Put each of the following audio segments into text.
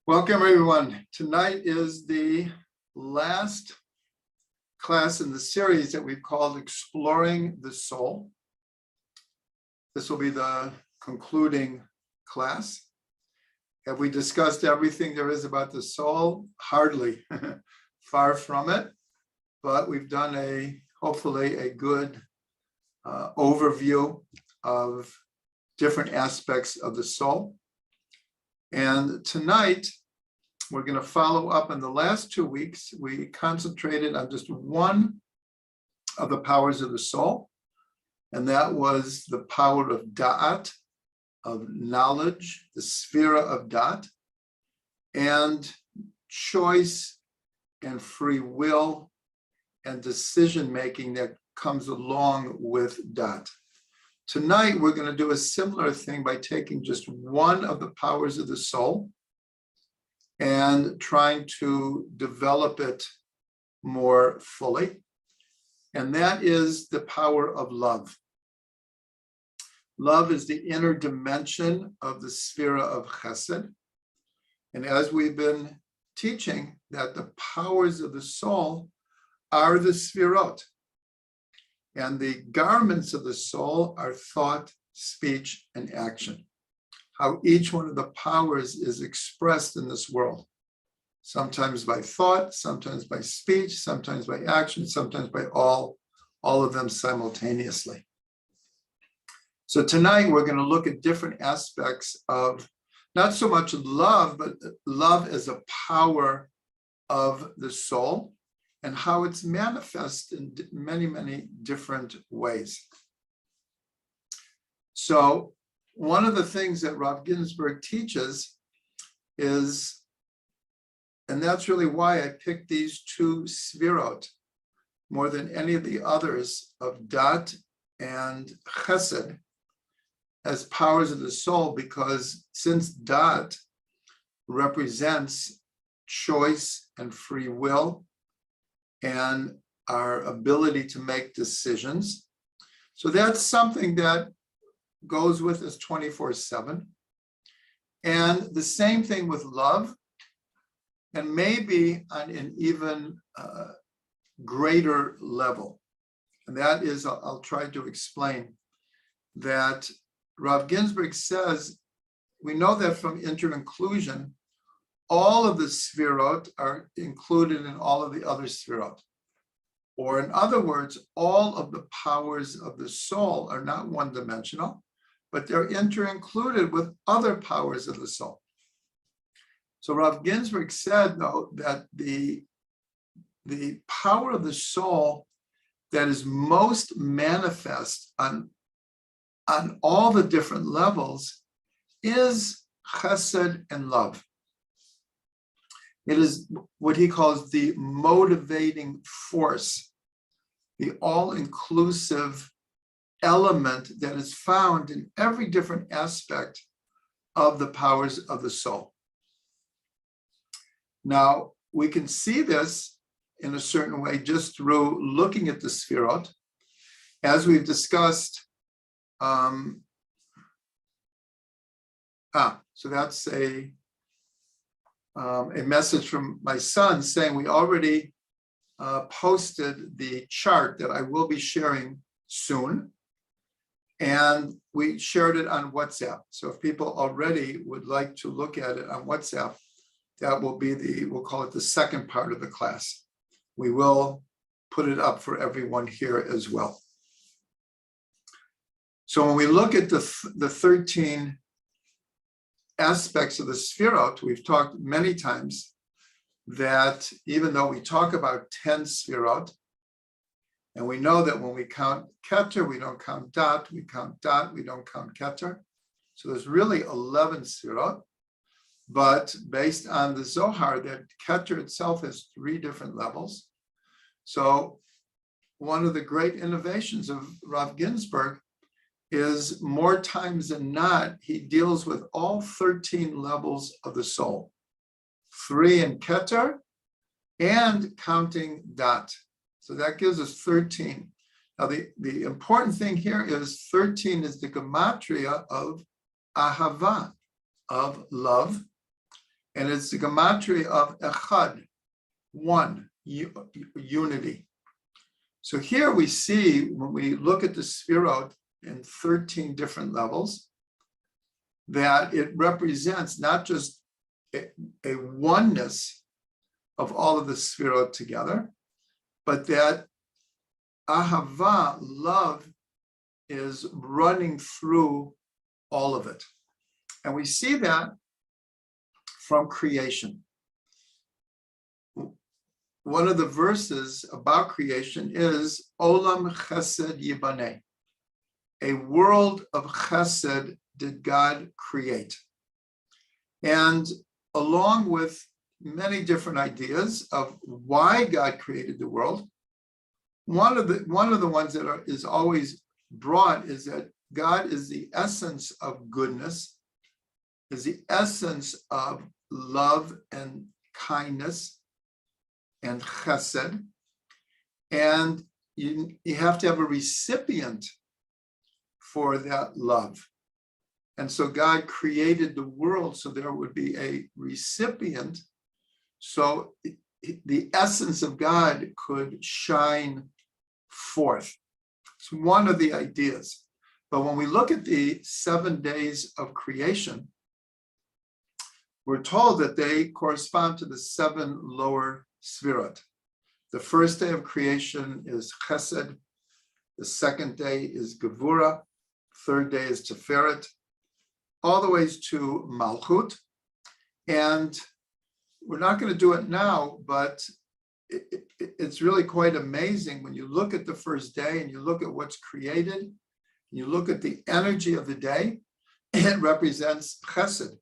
Welcome, everyone. Tonight is the last class in the series that we've called Exploring the Soul. This will be the concluding class. Have we discussed everything there is about the soul? Hardly. Far from it. But we've done hopefully a good overview of different aspects of the soul. And tonight, we're going to follow up. In the last 2 weeks, we concentrated on just one of the powers of the soul, and that was the power of da'at, of knowledge, the sefirot of da'at, and choice and free will and decision-making that comes along with da'at. Tonight, we're going to do a similar thing by taking just one of the powers of the soul and trying to develop it more fully. And that is the power of love. Love is the inner dimension of the sefirot of chesed. And as we've been teaching, that the powers of the soul are the sefirot. And the garments of the soul are thought, speech, and action. How each one of the powers is expressed in this world. Sometimes by thought, sometimes by speech, sometimes by action, sometimes by all of them simultaneously. So tonight we're going to look at different aspects of not so much love, but love as a power of the soul, and how it's manifest in many, many different ways. So one of the things that Rav Ginsburg teaches is, and that's really why I picked these two sefirot more than any of the others of da'at and chesed as powers of the soul, because since da'at represents choice and free will, and our ability to make decisions. So that's something that goes with us 24/7. And the same thing with love, and maybe on an even greater level. And that is, I'll try to explain that Rav Ginsburg says, we know that from inter-inclusion, all of the sefirot are included in all of the other sefirot. Or in other words, all of the powers of the soul are not one-dimensional, but they're inter-included with other powers of the soul. So Rav Ginsburg said, though, that the power of the soul that is most manifest on all the different levels is chesed and love. It is what he calls the motivating force, the all-inclusive element that is found in every different aspect of the powers of the soul. Now, we can see this in a certain way just through looking at the sefirot. As we've discussed, so that's a message from my son saying we already posted the chart that I will be sharing soon, and we shared it on WhatsApp. So if people already would like to look at it on WhatsApp, that will be we'll call it the second part of the class. We will put it up for everyone here as well. So when we look at the 13 aspects of the sefirot, we've talked many times that even though we talk about 10 sefirot, and we know that when we count keter, we don't count da'at, we count da'at, we don't count keter. So there's really 11 sefirot, but based on the Zohar, that keter itself has 3 different levels. So one of the great innovations of Rav Ginsburg is more times than not, he deals with all 13 levels of the soul, 3 in keter and counting da'at. So that gives us 13. Now, the important thing here is 13 is the gematria of ahava, of love. And it's the gematria of echad, one, unity. So here we see, when we look at the sefirot in 13 different levels, that it represents not just a oneness of all of the sefirot together, but that ahava, love, is running through all of it. And we see that from creation. One of the verses about creation is Olam Chesed Yibaneh. A world of chesed did God create. And along with many different ideas of why God created the world, one of the ones that is always brought is that God is the essence of goodness, is the essence of love and kindness and chesed. And you have to have a recipient for that love. And so God created the world so there would be a recipient, so the essence of God could shine forth. It's one of the ideas. But when we look at the 7 days of creation, we're told that they correspond to the 7 lower sefirot. The first day of creation is chesed. The second day is gevura. Third day is tiferet, all the ways to malchut. And we're not going to do it now, but it's really quite amazing when you look at the first day and you look at what's created, and you look at the energy of the day, it represents chesed.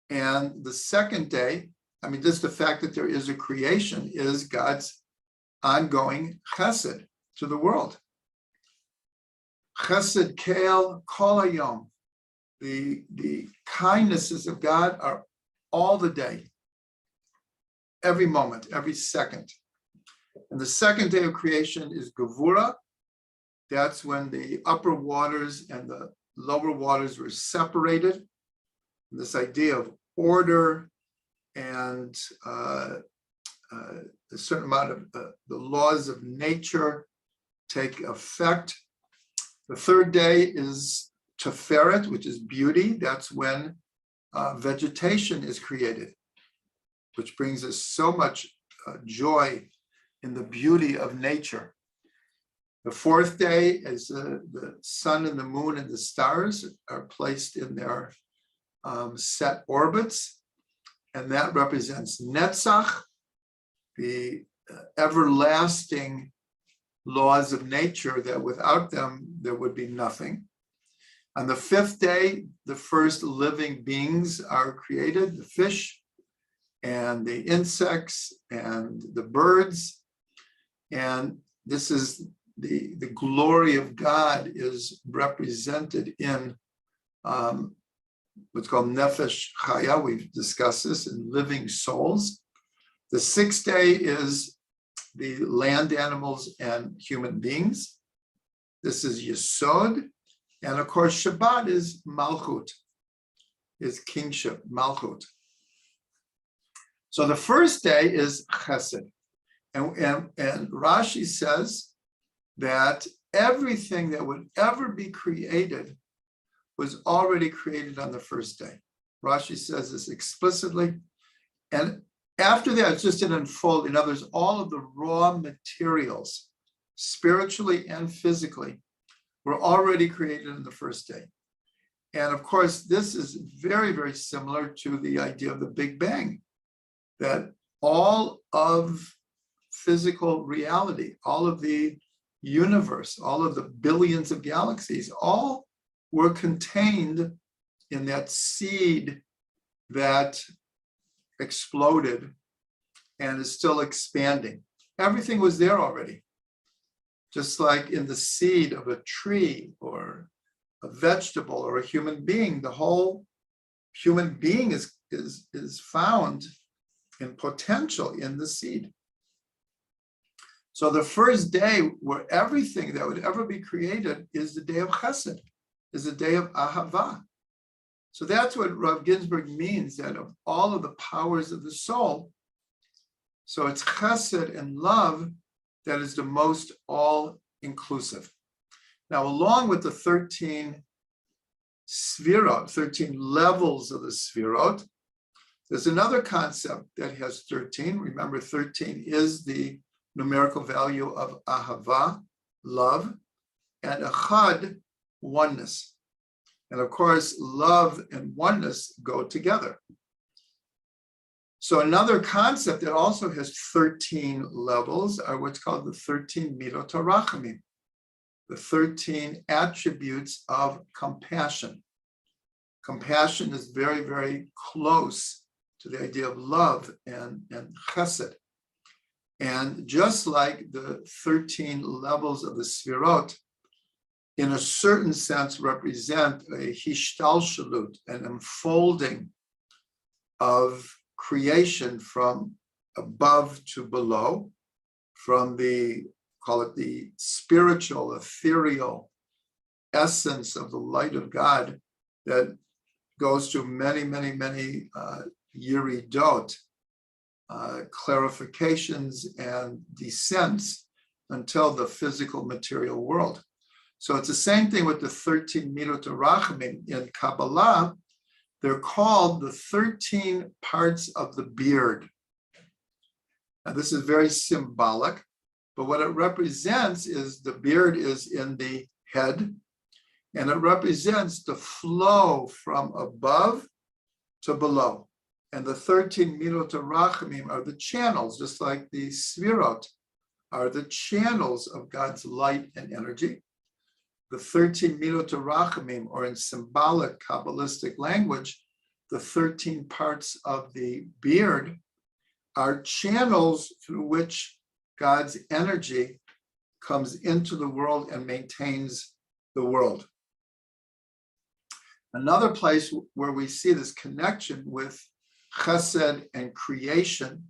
And the second day, I mean, just the fact that there is a creation is God's ongoing chesed to the world. Chesed keil kol hayom. The kindnesses of God are all the day, every moment, every second. And the second day of creation is gevura. That's when the upper waters and the lower waters were separated. And this idea of order and a certain amount of the laws of nature take effect. The third day is tiferet, which is beauty. That's when vegetation is created, which brings us so much joy in the beauty of nature. The fourth day is the sun and the moon and the stars are placed in their set orbits, and that represents netzach, the everlasting laws of nature that without them there would be nothing. On the fifth day, the first living beings are created, the fish and the insects and the birds. And this is the glory of God is represented in what's called nefesh chaya. We've discussed this in living souls. The sixth day is the land animals and human beings. This is Yesod. And of course, Shabbat is Malchut, is kingship, Malchut. So the first day is Chesed. And Rashi says that everything that would ever be created was already created on the first day. Rashi says this explicitly. And after that, it's just an unfold. In other words, all of the raw materials, spiritually and physically, were already created in the first day. And of course, this is very, very similar to the idea of the Big Bang, that all of physical reality, all of the universe, all of the billions of galaxies, all were contained in that seed that exploded and is still expanding. Everything was there already. Just like in the seed of a tree or a vegetable or a human being, the whole human being is found in potential in the seed. So the first day where everything that would ever be created is the day of chesed, is the day of ahava. So that's what Rav Ginsburg means, that of all of the powers of the soul, so it's chesed and love that is the most all-inclusive. Now, along with the 13 sefirot, 13 levels of the sefirot, there's another concept that has 13. Remember, 13 is the numerical value of ahava, love, and echad, oneness. And of course, love and oneness go together. So another concept that also has 13 levels are what's called the 13 midot harachamim, the 13 attributes of compassion. Compassion is very, very close to the idea of love and chesed. And just like the 13 levels of the sefirot, in a certain sense, represent a hishtalshalut, an unfolding of creation from above to below, from the, call it the spiritual, ethereal essence of the light of God that goes through many, many, many yiridot, clarifications and descents until the physical material world. So it's the same thing with the 13 midot harachamim. In Kabbalah, they're called the 13 parts of the beard. Now, this is very symbolic, but what it represents is the beard is in the head, and it represents the flow from above to below. And the 13 midot harachamim are the channels, just like the sefirot are the channels of God's light and energy. The 13 midot harachamim, or in symbolic Kabbalistic language, the 13 parts of the beard are channels through which God's energy comes into the world and maintains the world. Another place where we see this connection with chesed and creation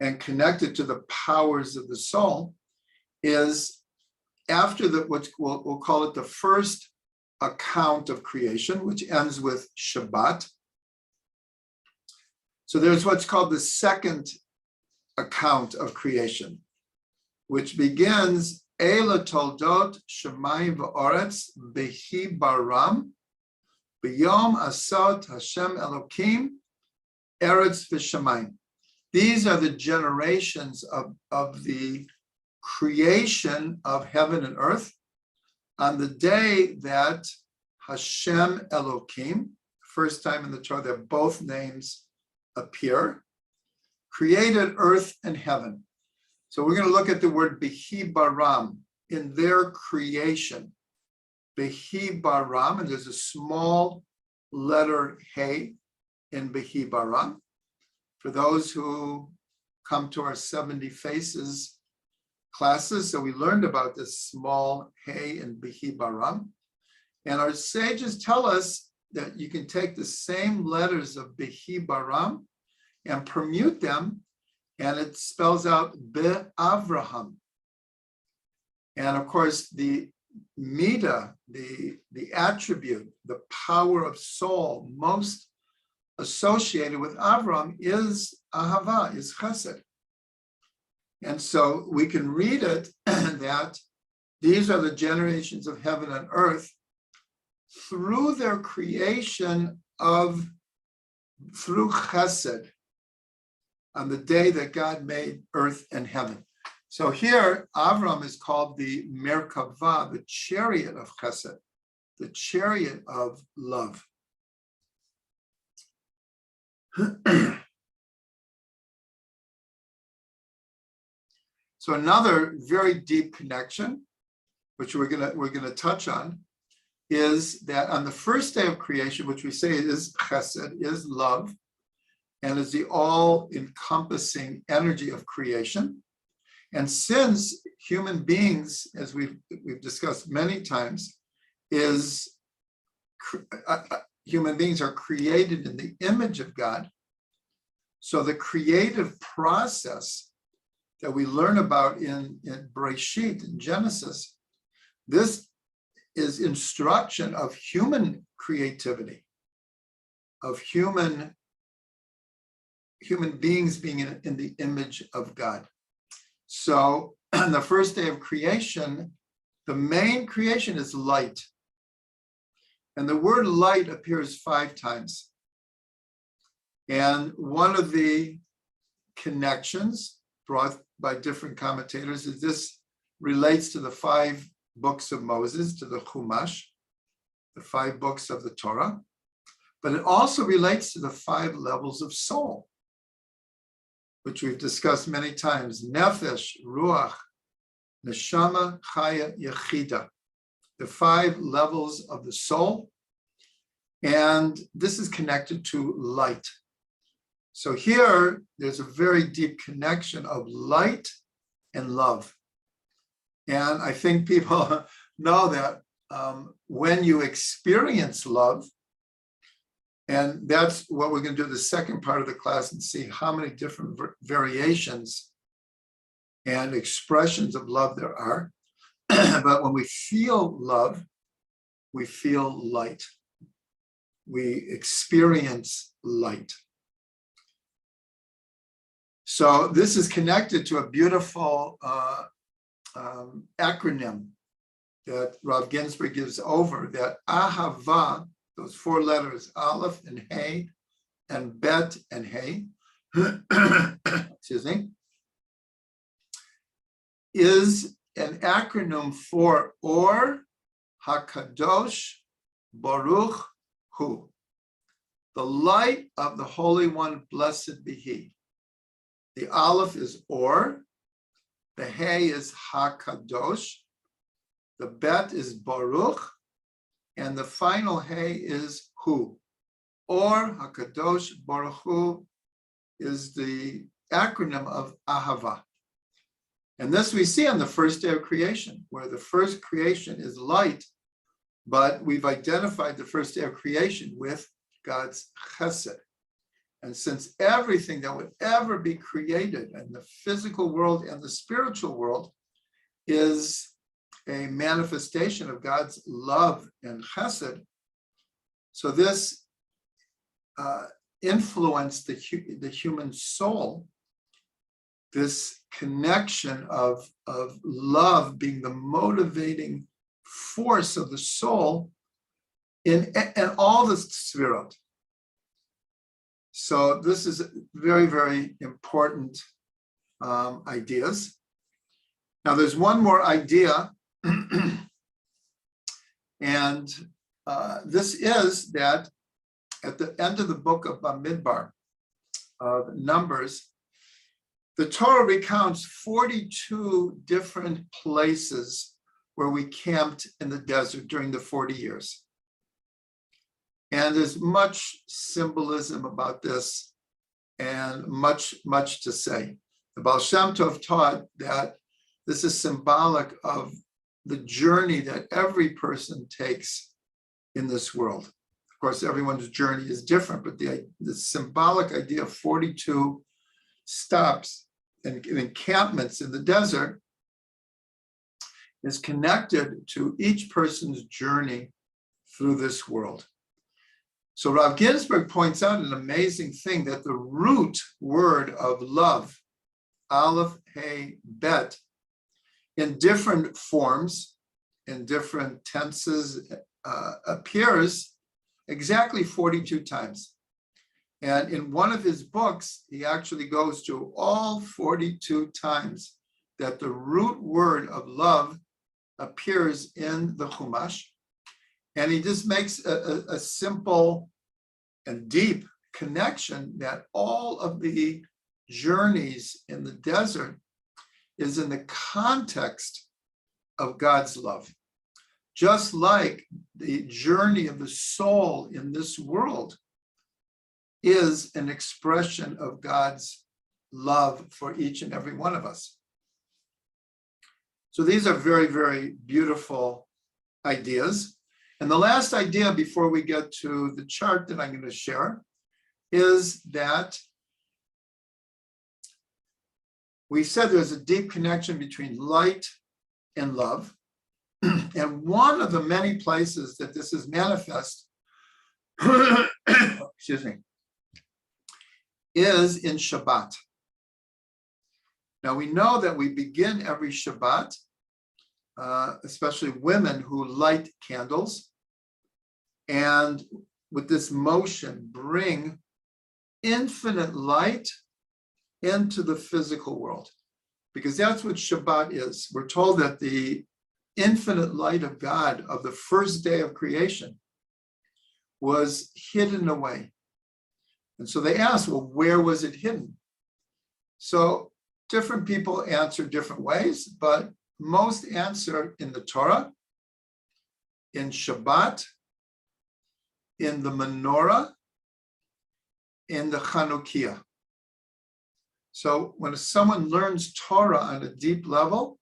and connected to the powers of the soul is after what we'll call it the first account of creation, which ends with Shabbat. So there's what's called the second account of creation, which begins Eila toldot shemayim va'aretz behi baram b'yom asot Hashem Elokim eretz v'shamayim. These are the generations of the creation of heaven and earth on the day that Hashem Elokim, first time in the Torah that both names appear, created earth and heaven. So we're going to look at the word Behi Baram, in their creation. Behi Baram, and there's a small letter Hey in Behi Baram. For those who come to our 70 Faces classes, so we learned about this small Hey in Behi Baram. And our sages tell us that you can take the same letters of Behi Baram and permute them, and it spells out Avraham. And of course, the midah, the attribute, the power of soul most associated with Avraham is ahava, is chesed. And so we can read it that these are the generations of heaven and earth through their creation through chesed, on the day that God made earth and heaven. So here, Avraham is called the Merkava, the chariot of chesed, the chariot of love. So another very deep connection, which we're gonna touch on, is that on the first day of creation, which we say is chesed, is love, and is the all-encompassing energy of creation. And since human beings, as we've discussed many times, human beings are created in the image of God, so the creative process that we learn about in Bereshit, in Genesis, this is instruction of human creativity. human beings being in the image of God. So on the first day of creation, the main creation is light. And the word light appears 5 times. And one of the connections brought by different commentators is this relates to the 5 books of Moses, to the Chumash, the 5 books of the Torah, but it also relates to the 5 levels of soul, which we've discussed many times: Nefesh, Ruach, Neshama, Chaya, Yechida, the 5 levels of the soul. And this is connected to light. So here, there's a very deep connection of light and love. And I think people know that when you experience love, and that's what we're going to do the second part of the class and see how many different variations and expressions of love there are. But when we feel love, we feel light. We experience light. So this is connected to a beautiful acronym that Rav Ginsburg gives over, that Ahava, those 4 letters, Aleph and Hey, and Bet and Hey, excuse me, is an acronym for Or HaKadosh Baruch Hu, the light of the Holy One, blessed be He. The Aleph is Or, the Hey is HaKadosh, the Bet is Baruch, and the final Hey is Hu. Or HaKadosh Baruch Hu is the acronym of Ahava. And this we see on the first day of creation, where the first creation is light, but we've identified the first day of creation with God's chesed. And since everything that would ever be created in the physical world and the spiritual world is a manifestation of God's love and chesed, so this influenced the human soul, this connection of love being the motivating force of the soul in all the sefirot. So this is very, very important ideas. Now there's one more idea, and this is that at the end of the book of Midbar, of Numbers, the Torah recounts 42 different places where we camped in the desert during the 40 years. And there's much symbolism about this and much to say. The Baal Shem Tov taught that this is symbolic of the journey that every person takes in this world. Of course, everyone's journey is different, but the symbolic idea of 42 stops and encampments in the desert is connected to each person's journey through this world. So Rav Ginsburg points out an amazing thing, that the root word of love, Aleph, Hey, Bet, in different forms, in different tenses, appears exactly 42 times. And in one of his books, he actually goes to all 42 times that the root word of love appears in the Chumash. And he just makes a simple and deep connection that all of the journeys in the desert is in the context of God's love. Just like the journey of the soul in this world is an expression of God's love for each and every one of us. So these are very, very beautiful ideas. And the last idea before we get to the chart that I'm going to share is that we said there's a deep connection between light and love. And one of the many places that this is manifest, is in Shabbat. Now we know that we begin every Shabbat, especially women who light candles, and with this motion bring infinite light into the physical world, because that's what Shabbat is. We're told that the infinite light of God of the first day of creation was hidden away. And so they asked, well, where was it hidden? So different people answer different ways, but most answer in the Torah, in Shabbat, in the menorah, in the Chanukiah. So when someone learns Torah on a deep level,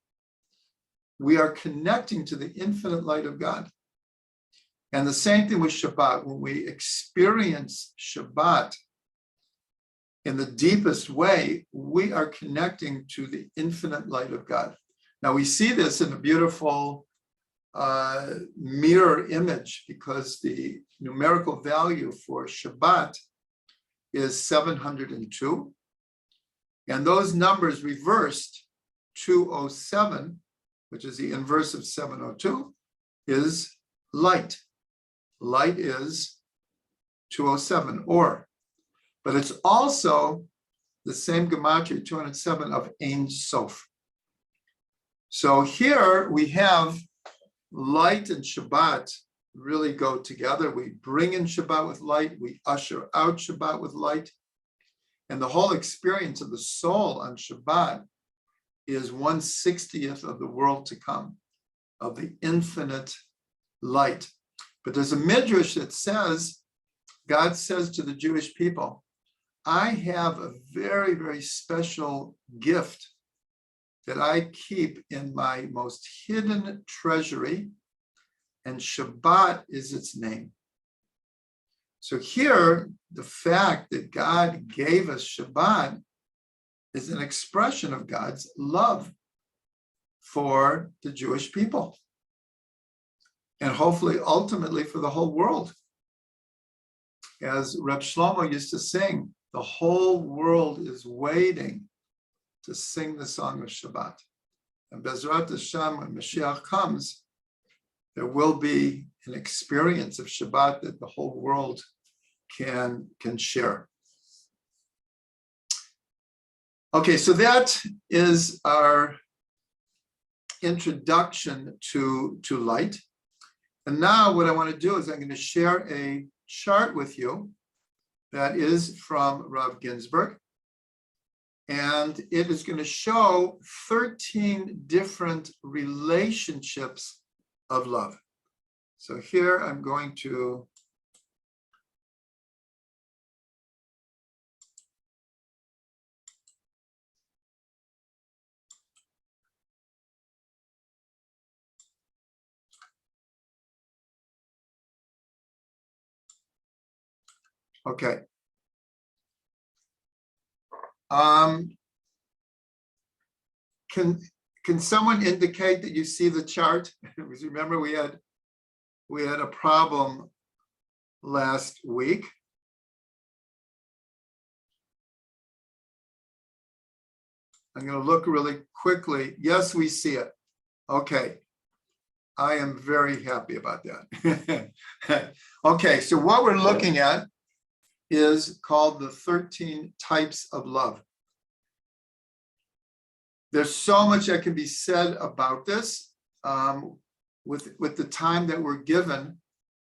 we are connecting to the infinite light of God. And the same thing with Shabbat. When we experience Shabbat in the deepest way, we are connecting to the infinite light of God. Now we see this in a beautiful mirror image, because the numerical value for Shabbat is 702. And those numbers reversed, 207, which is the inverse of 702, is light. Light is 207, or, but it's also the same gematria, 207, of Ein Sof. So here we have light and Shabbat really go together. We bring in Shabbat with light, we usher out Shabbat with light, and the whole experience of the soul on Shabbat is 1/60th of the world to come, of the infinite light. But there's a midrash that says, God says to the Jewish people, I have a very, very special gift that I keep in my most hidden treasury, and Shabbat is its name. So here, the fact that God gave us Shabbat is an expression of God's love for the Jewish people, and hopefully, ultimately, for the whole world. As Reb Shlomo used to sing, the whole world is waiting to sing the song of Shabbat. And Bezrat Hashem, when Mashiach comes, there will be an experience of Shabbat that the whole world can share. Okay, so that is our introduction to light. And now what I want to do is I'm going to share a chart with you that is from Rav Ginsburg. And it is going to show 13 different relationships of love. So here I'm going to okay. Can someone indicate that you see the chart? Because remember we had a problem last week. I'm going to look really quickly. Yes, we see it. Okay. I am very happy about that. Okay, so what we're looking at is called the 13 types of love. There's so much that can be said about this. With the time that we're given,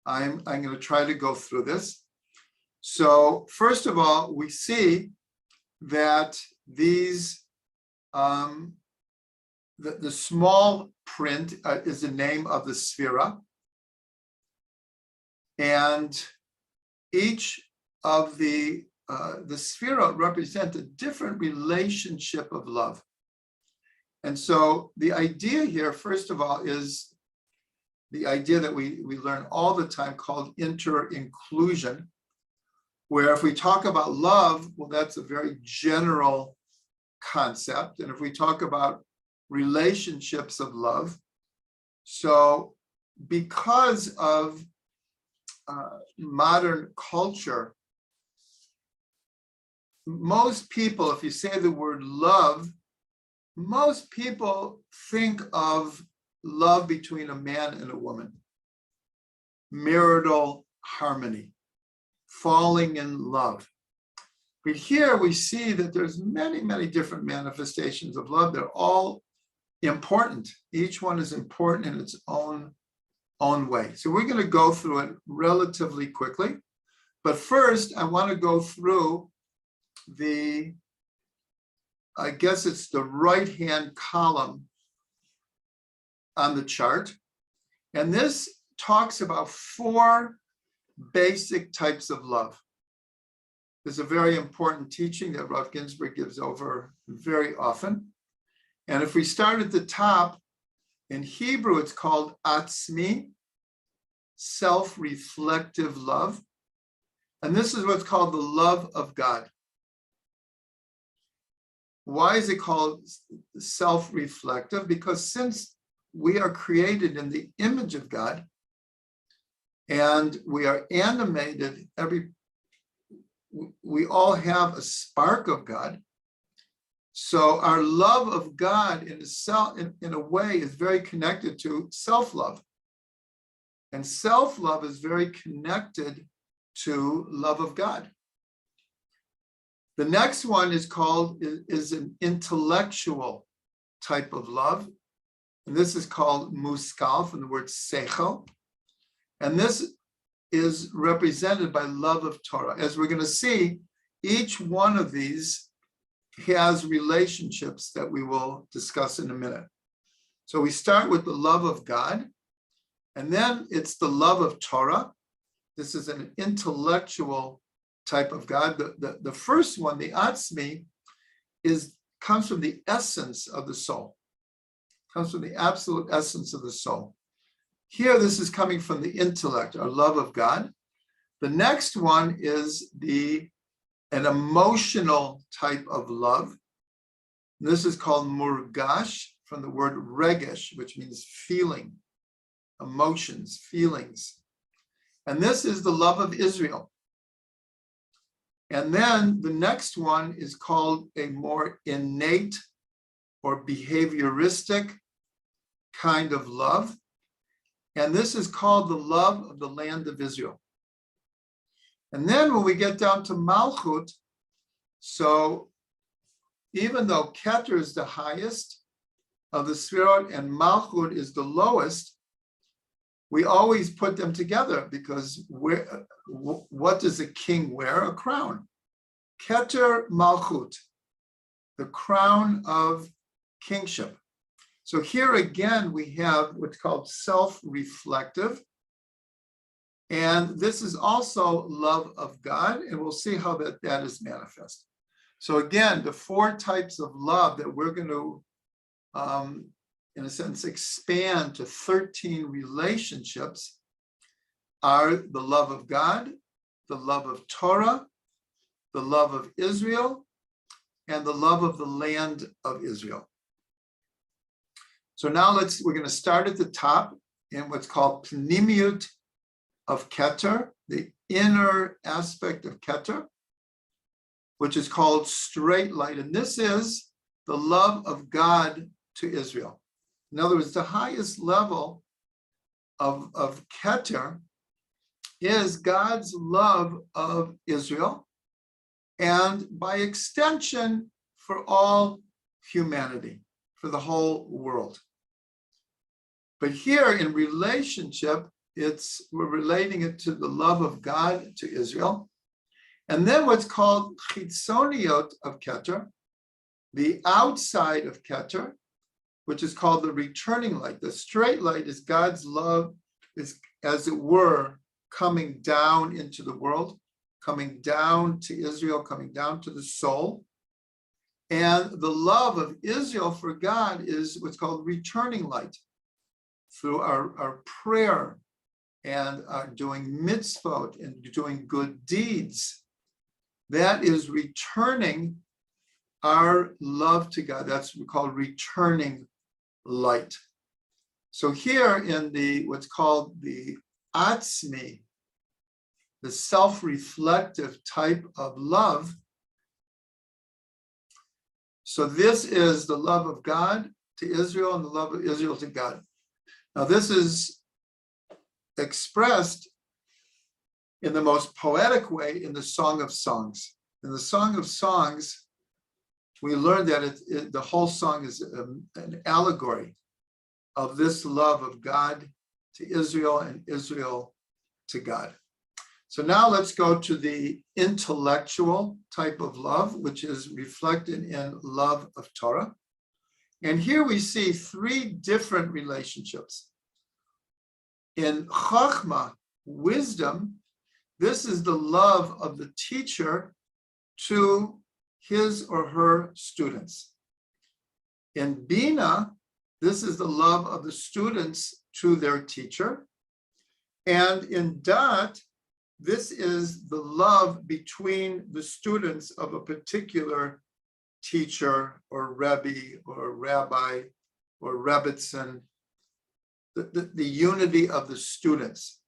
I'm going to try to go through this. So first of all, we see that these, the small print is the name of the sefirot, and each of the sefirot represent a different relationship of love. And so the idea here, first of all, is the idea that we learn all the time called inter-inclusion, where if we talk about love, well, that's a very general concept. And if we talk about relationships of love, so because of modern culture most people, if you say the word love, most people think of love between a man and a woman, marital harmony, falling in love. But here we see that there's many, many different manifestations of love. They're all important. Each one is important in its own way. So we're going to go through it relatively quickly. But first, I want to go through I guess it's the right-hand column on the chart. And this talks about 4 basic types of love. This is a very important teaching that Rav Ginsburg gives over very often. And if we start at the top, in Hebrew, it's called atzmi, self-reflective love. And this is what's called the love of God. Why is it called self-reflective? Because since we are created in the image of God and we are animated, we all have a spark of God. So our love of God in a way is very connected to self-love. And self-love is very connected to love of God. The next one is an intellectual type of love. And this is called muskal, from the word seichel. And this is represented by love of Torah. As we're going to see, each one of these has relationships that we will discuss in a minute. So we start with the love of God, and then it's the love of Torah. This is an intellectual type of God. The first one, the atzmi, comes from the essence of the soul. Comes from the absolute essence of the soul. Here, this is coming from the intellect, our love of God. The next one is an emotional type of love. This is called murgash, from the word regesh, which means feeling, emotions, feelings. And this is the love of Israel. And then the next one is called a more innate or behavioristic kind of love. And this is called the love of the land of Israel. And then when we get down to Malchut, so even though Keter is the highest of the sefirot and Malchut is the lowest, we always put them together because what does a king wear? A crown. Keter Malchut, the crown of kingship. So here again, we have what's called self-reflective. And this is also love of God, and we'll see how that is manifest. So again, the 4 types of love that we're going to, in a sense, expand to 13 relationships are the love of God, the love of Torah, the love of Israel, and the love of the land of Israel. So now we're going to start at the top in what's called pnimiyut of Keter, the inner aspect of Keter, which is called straight light. And this is the love of God to Israel. In other words, the highest level of Keter is God's love of Israel, and by extension, for all humanity, for the whole world. But here in relationship, we're relating it to the love of God to Israel. And then what's called chitzoniot of Keter, the outside of Keter, which is called the returning light. The straight light is God's love, is, as it were, coming down into the world, coming down to Israel, coming down to the soul. And the love of Israel for God is what's called returning light, through our prayer and doing mitzvot and doing good deeds. That is returning our love to God. That's what we call returning light. So here in what's called the atzmi, the self-reflective type of love, So this is the love of God to Israel and the love of Israel to God. Now this is expressed in the most poetic way in the Song of Songs. In the Song of Songs, we learned that the whole song is an allegory of this love of God to Israel and Israel to God. So now let's go to the intellectual type of love, which is reflected in love of Torah. And here we see three different relationships. In Chachma, wisdom, this is the love of the teacher to his or her students. In Bina, this is the love of the students to their teacher. And in Dat, this is the love between the students of a particular teacher or Rebbe or Rabbi or Rebbitzin, the unity of the students.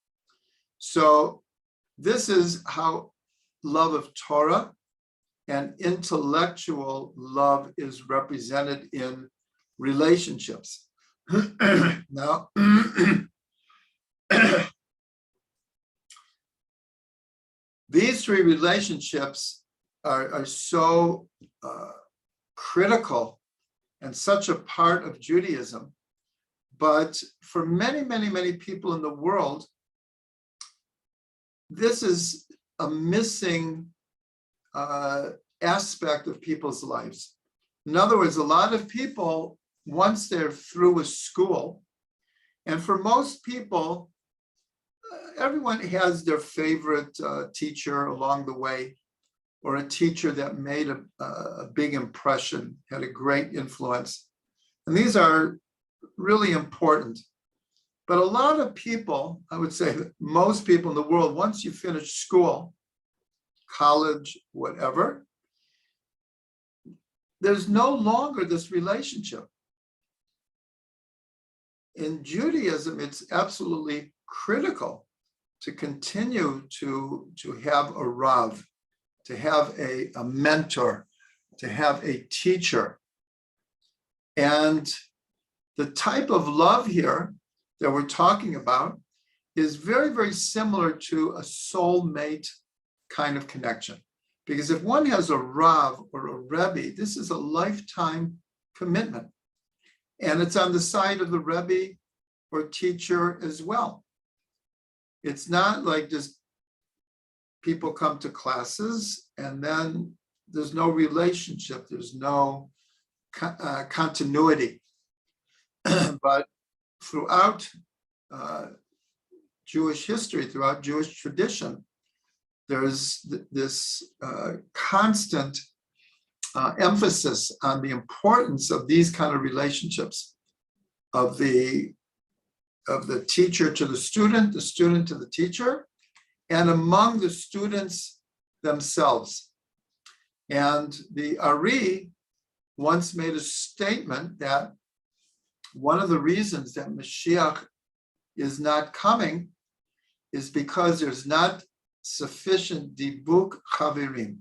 So this is how love of Torah and intellectual love is represented in relationships. Now, these three relationships are so critical and such a part of Judaism. But for many, many, many people in the world, this is a missing aspect of people's lives. In other words, a lot of people, once they're through with school, and for most people, everyone has their favorite teacher along the way, or a teacher that made a big impression, had a great influence. And these are really important. But a lot of people, I would say that most people in the world, once you finish school, college, whatever, there's no longer this relationship. In Judaism, it's absolutely critical to continue to have a Rav, to have a mentor, to have a teacher. And the type of love here that we're talking about is very, very similar to a soulmate kind of connection. Because if one has a Rav or a Rebbe, this is a lifetime commitment. And it's on the side of the Rebbe or teacher as well. It's not like just people come to classes and then there's no relationship, there's no continuity. But throughout Jewish history, throughout Jewish tradition, there's this constant emphasis on the importance of these kind of relationships, of the teacher to the student to the teacher, and among the students themselves. And the Arieh once made a statement that one of the reasons that Mashiach is not coming is because there's not sufficient dibuk chavirim.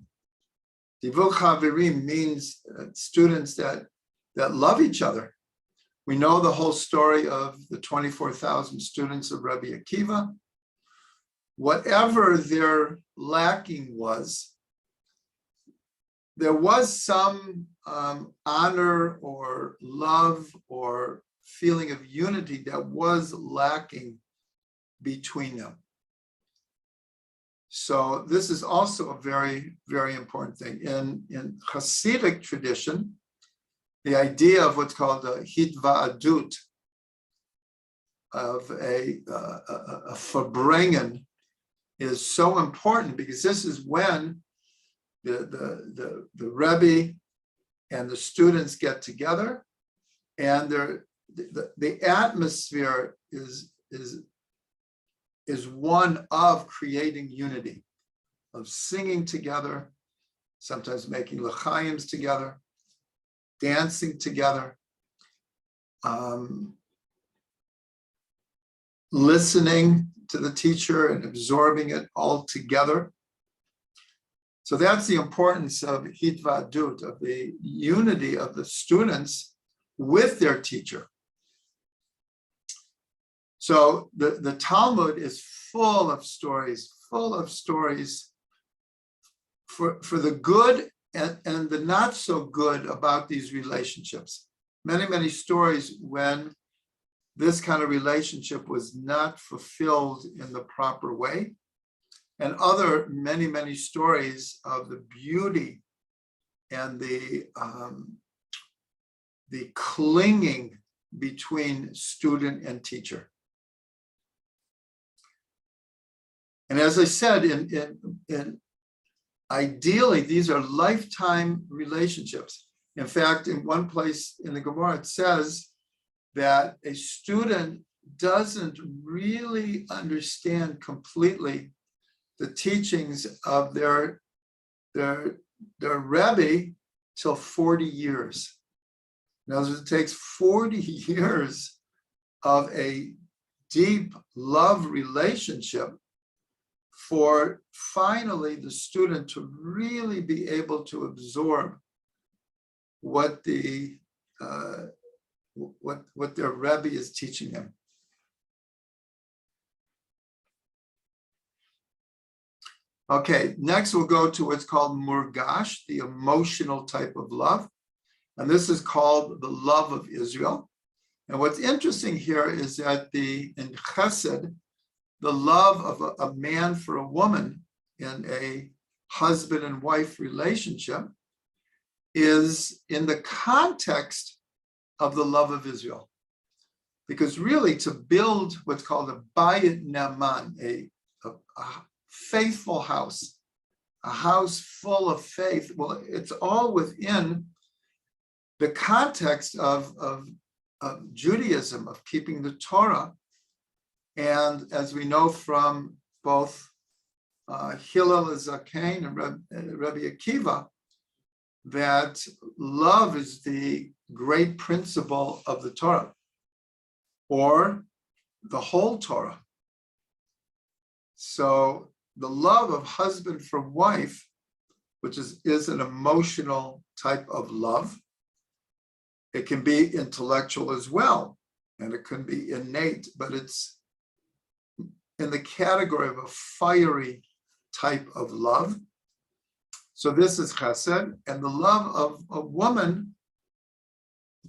Dibuk chavirim means students that love each other. We know the whole story of the 24,000 students of Rabbi Akiva. Whatever their lacking was, there was some honor or love or feeling of unity that was lacking between them. So this is also a very, very important thing. In Hasidic tradition, the idea of what's called a hitva'adut, of a verbringen, is so important because this is when the Rebbe and the students get together, and the atmosphere is one of creating unity, of singing together, sometimes making l'chaims together, dancing together, listening to the teacher and absorbing it all together. So that's the importance of hitvadut, of the unity of the students with their teacher. So the Talmud is full of stories for the good and the not so good about these relationships. Many, many stories when this kind of relationship was not fulfilled in the proper way, and other many, many stories of the beauty and the clinging between student and teacher. And as I said, in ideally, these are lifetime relationships. In fact, in one place in the Gemara, it says that a student doesn't really understand completely the teachings of their Rabbi till 40 years. In other words, it takes 40 years of a deep love relationship for finally the student to really be able to absorb what what their Rabbi is teaching them. Okay, next we'll go to what's called murgash, the emotional type of love. And this is called the love of Israel. And what's interesting here is that in chesed, the love of a man for a woman in a husband and wife relationship is in the context of the love of Israel. Because really to build what's called a bayit ne'aman, a faithful house, a house full of faith, well, it's all within the context of Judaism, of keeping the Torah. And as we know from both Hillel Zaken and Rabbi Akiva, that love is the great principle of the Torah, or the whole Torah. So the love of husband for wife, which is an emotional type of love, it can be intellectual as well, and it can be innate, but it's in the category of a fiery type of love. So this is chesed, and the love of a woman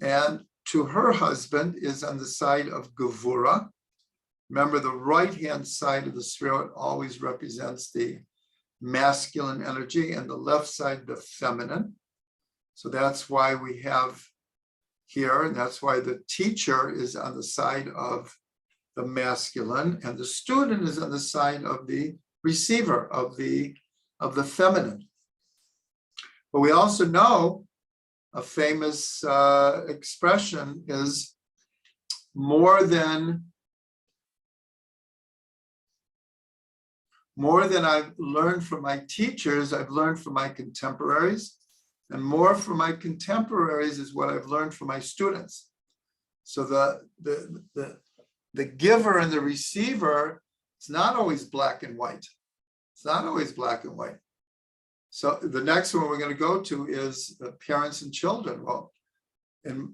and to her husband is on the side of gevura. Remember, the right-hand side of the sefirot always represents the masculine energy, and the left side, the feminine. So that's why we have here, and that's why the teacher is on the side of the masculine, and the student is on the side of the receiver, of the feminine. But we also know a famous expression is more than I've learned from my teachers, I've learned from my contemporaries, and more from my contemporaries is what I've learned from my students. So the giver and the receiver, it's not always black and white. It's not always black and white. So the next one we're going to go to is parents and children. Well, in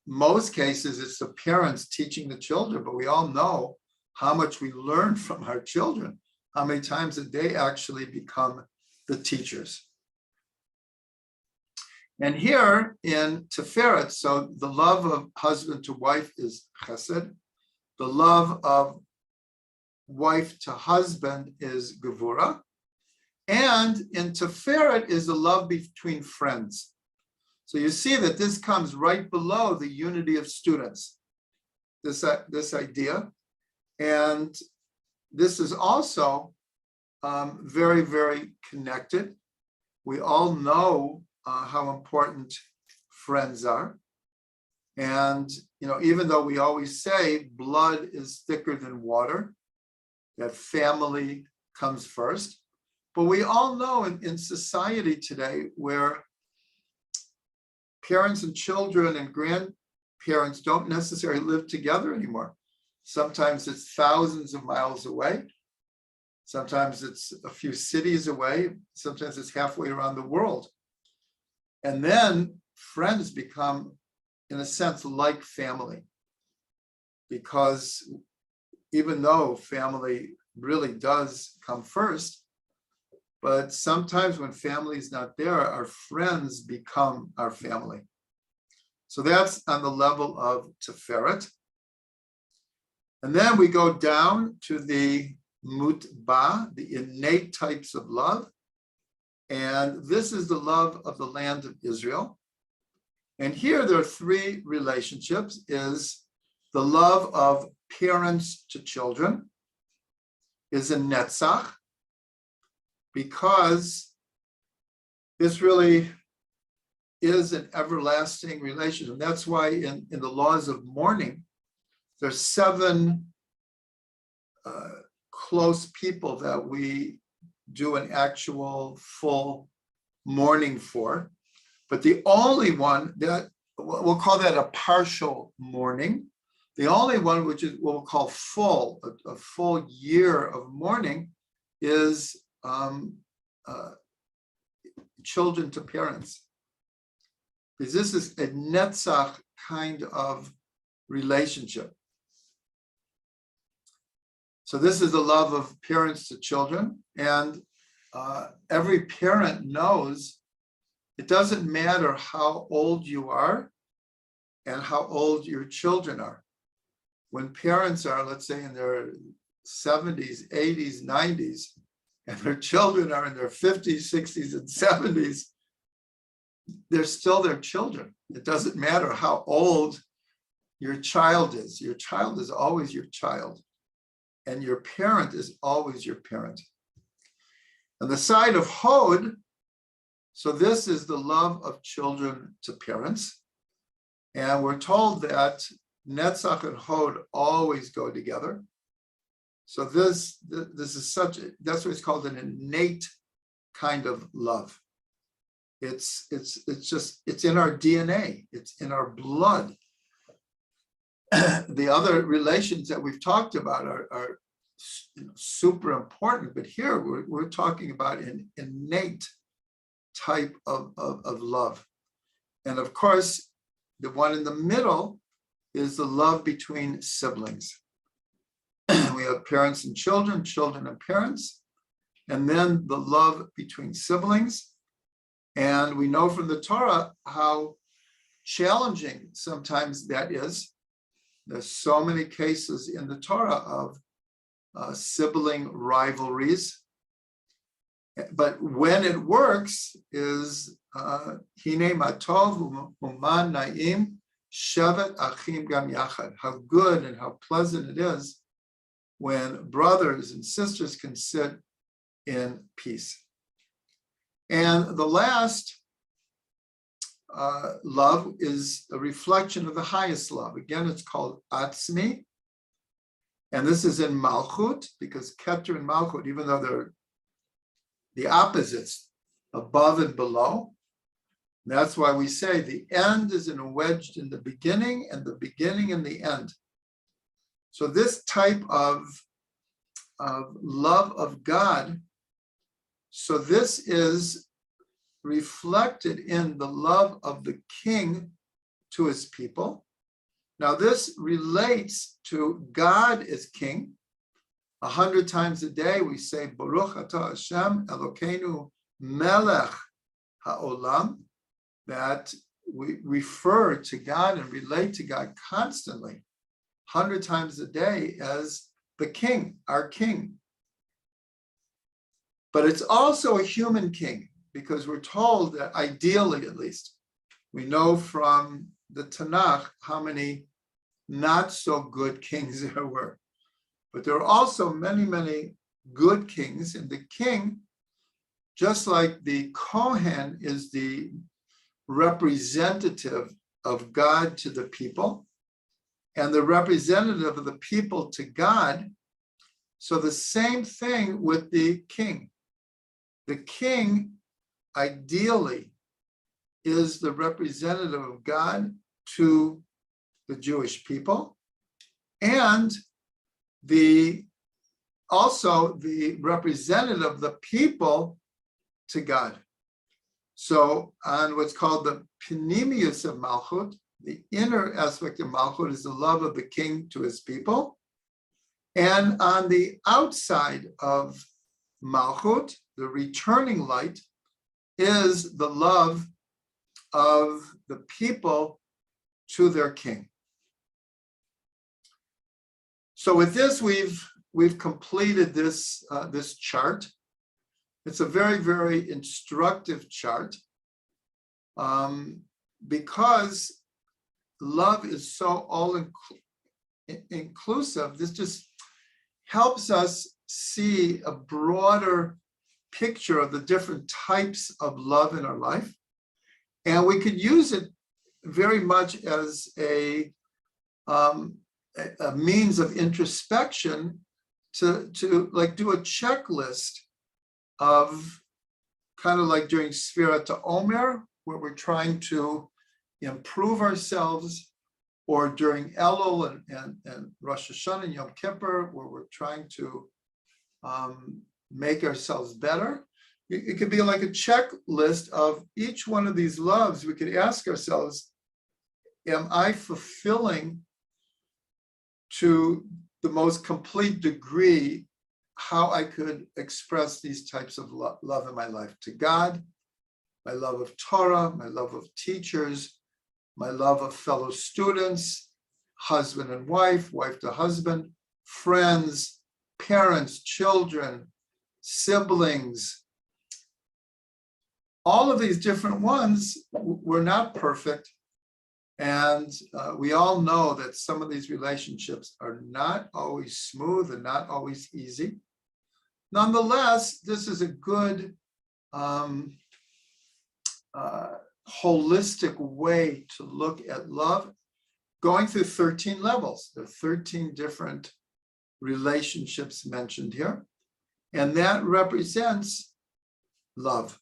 most cases, it's the parents teaching the children, but we all know how much we learn from our children, how many times that they actually become the teachers. And here in Tiferet, so the love of husband to wife is chesed. The love of wife to husband is gevura. And in Tiferet is the love between friends. So you see that this comes right below the unity of students, this idea. And this is also very, very connected. We all know how important friends are. And, even though we always say blood is thicker than water, that family comes first. But we all know in society today where parents and children and grandparents don't necessarily live together anymore. Sometimes it's thousands of miles away. Sometimes it's a few cities away. Sometimes it's halfway around the world. And then friends become, in a sense, like family. Because even though family really does come first, but sometimes when family is not there, our friends become our family. So that's on the level of Tiferet. And then we go down to the mutba, the innate types of love. And this is the love of the land of Israel. And here there are three relationships, is the love of parents to children, is a netzach, because this really is an everlasting relationship. And that's why in the laws of mourning, there's 7 close people that we do an actual full mourning for. But the only one that, we'll call that a partial mourning. The only one which is what we'll call full, a full year of mourning, is children to parents. Because this is a netzach kind of relationship. So this is the love of parents to children. And every parent knows it doesn't matter how old you are and how old your children are. When parents are, let's say, in their 70s, 80s, 90s, and their children are in their 50s, 60s, and 70s, they're still their children. It doesn't matter how old your child is. Your child is always your child. And your parent is always your parent. On the side of Hod, so this is the love of children to parents. And we're told that Netzach and Hod always go together. So this is that's why it's called an innate kind of love. It's in our DNA, it's in our blood. The other relations that we've talked about are super important, but here we're talking about an innate type of love. And of course, the one in the middle is the love between siblings. We have parents and children, children and parents, and then the love between siblings. And we know from the Torah how challenging sometimes that is. There's so many cases in the Torah of sibling rivalries. But when it works is Hine matov uman naim shevet achim gam yachad. How good and how pleasant it is when brothers and sisters can sit in peace. And the last love is a reflection of the highest love. Again, it's called atzmi. And this is in Malchut, because Keter and Malchut, even though they're the opposites, above and below, that's why we say the end is wedged in the beginning and the beginning in the end. So this type of love of God, so this is reflected in the love of the king to his people. Now this relates to God as king. 100 times a day we say Baruch atah Hashem Elokeinu Melech Haolam, that we refer to God and relate to God constantly, 100 times a day as the king, our king. But it's also a human king, because we're told that ideally, at least, we know from the Tanakh how many not so good kings there were. But there are also many, many good kings. And the king, just like the Kohen is the representative of God to the people, and the representative of the people to God, so the same thing with the king. The king, ideally, is the representative of God to the Jewish people, and the also the representative of the people to God. So on what's called the Pnimius of Malchut, the inner aspect of Malchut is the love of the king to his people. And on the outside of Malchut, the returning light, is the love of the people to their king. So with this, we've completed this this chart. It's a very, very instructive chart because love is so all-inclusive. This just helps us see a broader picture of the different types of love in our life. And we could use it very much as a means of introspection to like do a checklist of kind of like during sefirot to Omer, where we're trying to improve ourselves, or during Elul and Rosh Hashanah and Yom Kippur, where we're trying to make ourselves better. It could be like a checklist of each one of these loves. We could ask ourselves, am I fulfilling to the most complete degree how I could express these types of love in my life to God, my love of Torah, my love of teachers, my love of fellow students, husband and wife, wife to husband, friends, parents, children, siblings. All of these different ones were not perfect. And we all know that some of these relationships are not always smooth and not always easy. Nonetheless, this is a good holistic way to look at love, going through 13 levels. There are 13 different relationships mentioned here, and that represents love.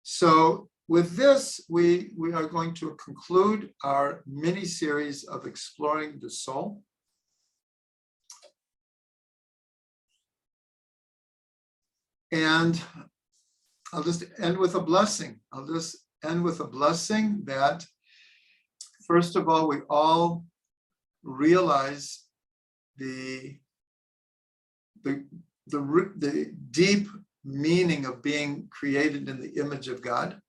So with this, we are going to conclude our mini-series of exploring the soul. And I'll just end with a blessing. I'll just end with a blessing that, first of all, we all realize the deep meaning of being created in the image of God,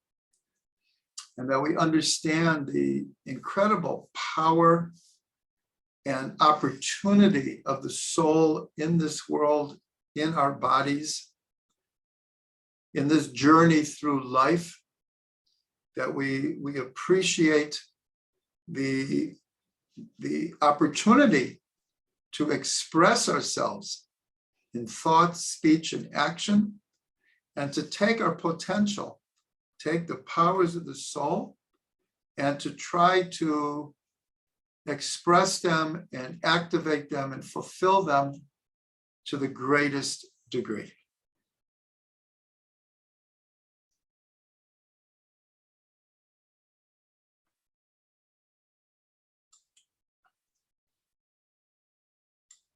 and that we understand the incredible power and opportunity of the soul in this world, in our bodies, in this journey through life, that we appreciate the opportunity to express ourselves in thought, speech, and action, and to take our potential, take the powers of the soul, and to try to express them and activate them and fulfill them to the greatest degree.